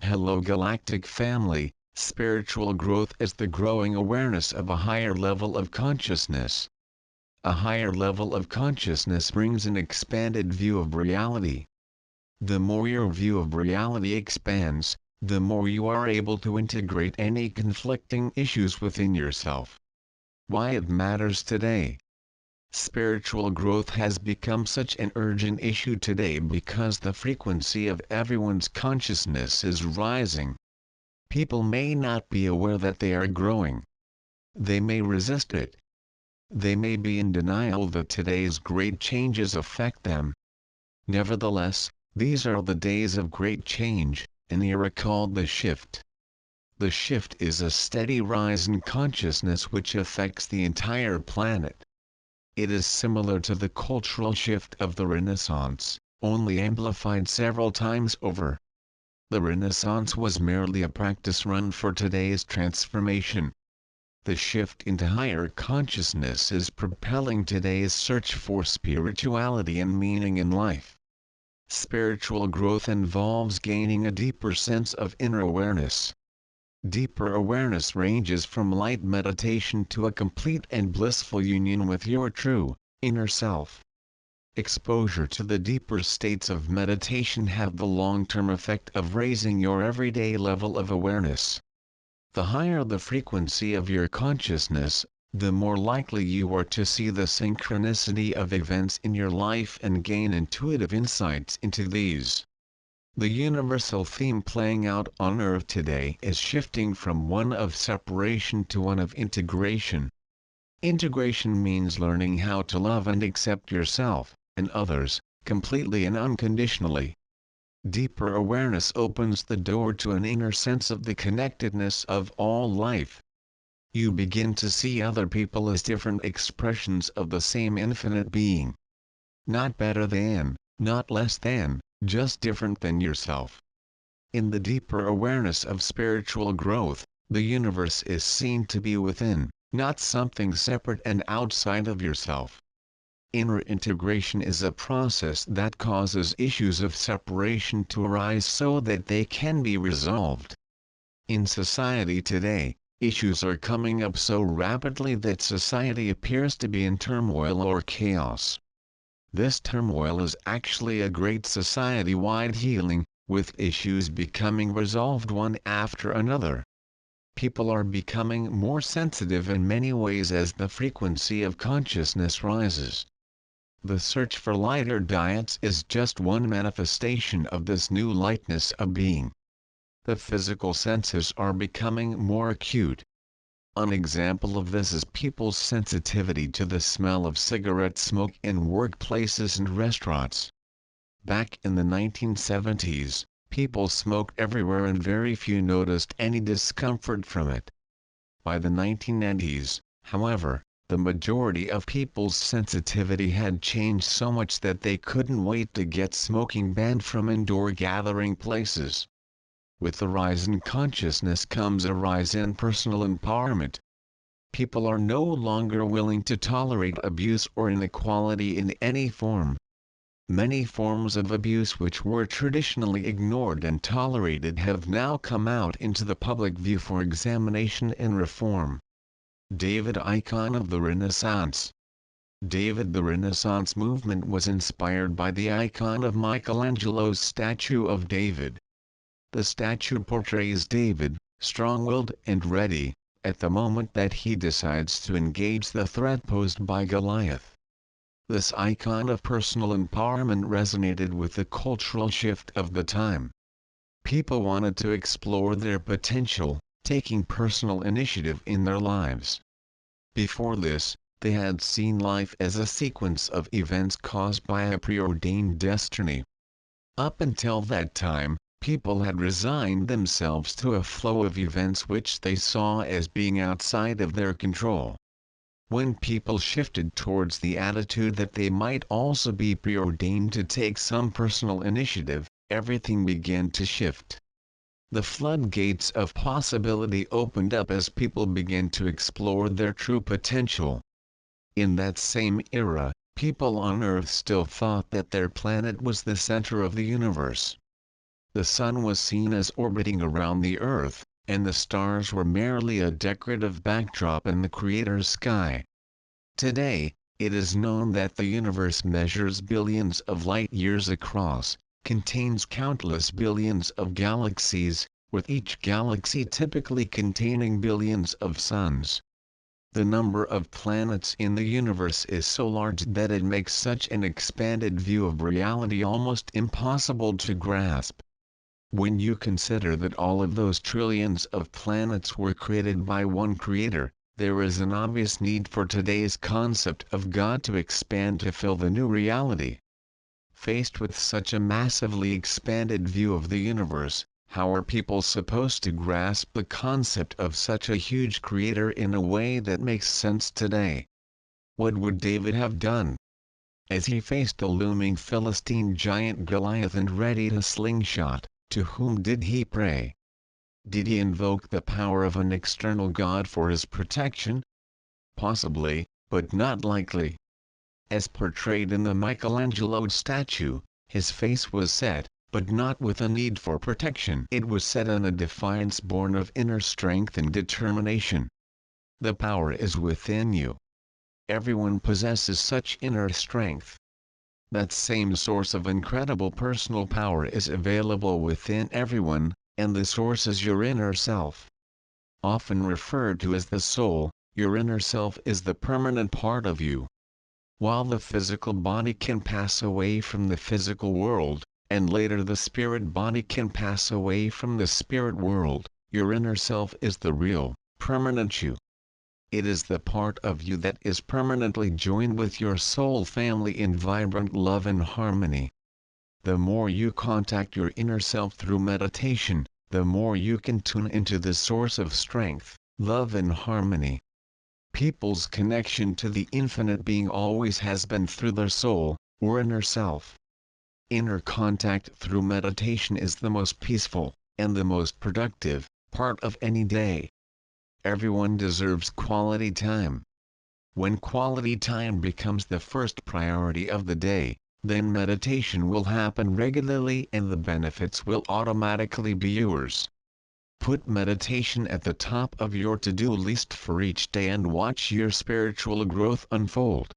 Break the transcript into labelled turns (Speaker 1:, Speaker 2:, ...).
Speaker 1: Hello Galactic family, spiritual growth is the growing awareness of a higher level of consciousness. A higher level of consciousness brings an expanded view of reality. The more your view of reality expands, the more you are able to integrate any conflicting issues within yourself. Why it matters today. Spiritual growth has become such an urgent issue today because the frequency of everyone's consciousness is rising. People may not be aware that they are growing. They may resist it. They may be in denial that today's great changes affect them. Nevertheless, these are the days of great change, an era called the shift. The shift is a steady rise in consciousness which affects the entire planet. It is similar to the cultural shift of the Renaissance, only amplified several times over. The Renaissance was merely a practice run for today's transformation. The shift into higher consciousness is propelling today's search for spirituality and meaning in life. Spiritual growth involves gaining a deeper sense of inner awareness. Deeper awareness ranges from light meditation to a complete and blissful union with your true, inner self. Exposure to the deeper states of meditation have the long-term effect of raising your everyday level of awareness. The higher the frequency of your consciousness, the more likely you are to see the synchronicity of events in your life and gain intuitive insights into these. The universal theme playing out on Earth today is shifting from one of separation to one of integration. Integration means learning how to love and accept yourself, and others, completely and unconditionally. Deeper awareness opens the door to an inner sense of the connectedness of all life. You begin to see other people as different expressions of the same infinite being. Not better than, not less than, just different than yourself. In the deeper awareness of spiritual growth, the universe is seen to be within, not something separate and outside of yourself. Inner integration is a process that causes issues of separation to arise so that they can be resolved. In society today, issues are coming up so rapidly that society appears to be in turmoil or chaos. This turmoil is actually a great society-wide healing, with issues becoming resolved one after another. People are becoming more sensitive in many ways as the frequency of consciousness rises. The search for lighter diets is just one manifestation of this new lightness of being. The physical senses are becoming more acute. An example of this is people's sensitivity to the smell of cigarette smoke in workplaces and restaurants. Back in the 1970s, people smoked everywhere and very few noticed any discomfort from it. By the 1990s, however, the majority of people's sensitivity had changed so much that they couldn't wait to get smoking banned from indoor gathering places. With the rise in consciousness comes a rise in personal empowerment. People are no longer willing to tolerate abuse or inequality in any form. Many forms of abuse which were traditionally ignored and tolerated have now come out into the public view for examination and reform. David, icon of the Renaissance. David, the Renaissance movement was inspired by the icon of Michelangelo's statue of David. The statue portrays David, strong-willed and ready, at the moment that he decides to engage the threat posed by Goliath. This icon of personal empowerment resonated with the cultural shift of the time. People wanted to explore their potential, taking personal initiative in their lives. Before this, they had seen life as a sequence of events caused by a preordained destiny. Up until that time, people had resigned themselves to a flow of events which they saw as being outside of their control. When people shifted towards the attitude that they might also be preordained to take some personal initiative, everything began to shift. The floodgates of possibility opened up as people began to explore their true potential. In that same era, people on Earth still thought that their planet was the center of the universe. the sun was seen as orbiting around the earth, and the stars were merely a decorative backdrop in the Creator's sky. Today, it is known that the universe measures billions of light-years across, contains countless billions of galaxies, with each galaxy typically containing billions of suns. The number of planets in the universe is so large that it makes such an expanded view of reality almost impossible to grasp. When you consider that all of those trillions of planets were created by one creator, there is an obvious need for today's concept of God to expand to fill the new reality. Faced with such a massively expanded view of the universe, how are people supposed to grasp the concept of such a huge creator in a way that makes sense today? What would David have done? As he faced the looming Philistine giant Goliath and readied a slingshot, to whom did he pray? Did he invoke the power of an external god for his protection? Possibly, but not likely. As portrayed in the Michelangelo statue, his face was set, but not with a need for protection. It was set on a defiance born of inner strength and determination. The power is within you. Everyone possesses such inner strength. That same source of incredible personal power is available within everyone, and the source is your inner self. Often referred to as the soul, your inner self is the permanent part of you. While the physical body can pass away from the physical world, and later the spirit body can pass away from the spirit world, your inner self is the real, permanent you. It is the part of you that is permanently joined with your soul family in vibrant love and harmony. The more you contact your inner self through meditation, the more you can tune into the source of strength, love and harmony. People's connection to the infinite being always has been through their soul, or inner self. Inner contact through meditation is the most peaceful, and the most productive, part of any day. Everyone deserves quality time. When quality time becomes the first priority of the day, then meditation will happen regularly and the benefits will automatically be yours. Put meditation at the top of your to-do list for each day and watch your spiritual growth unfold.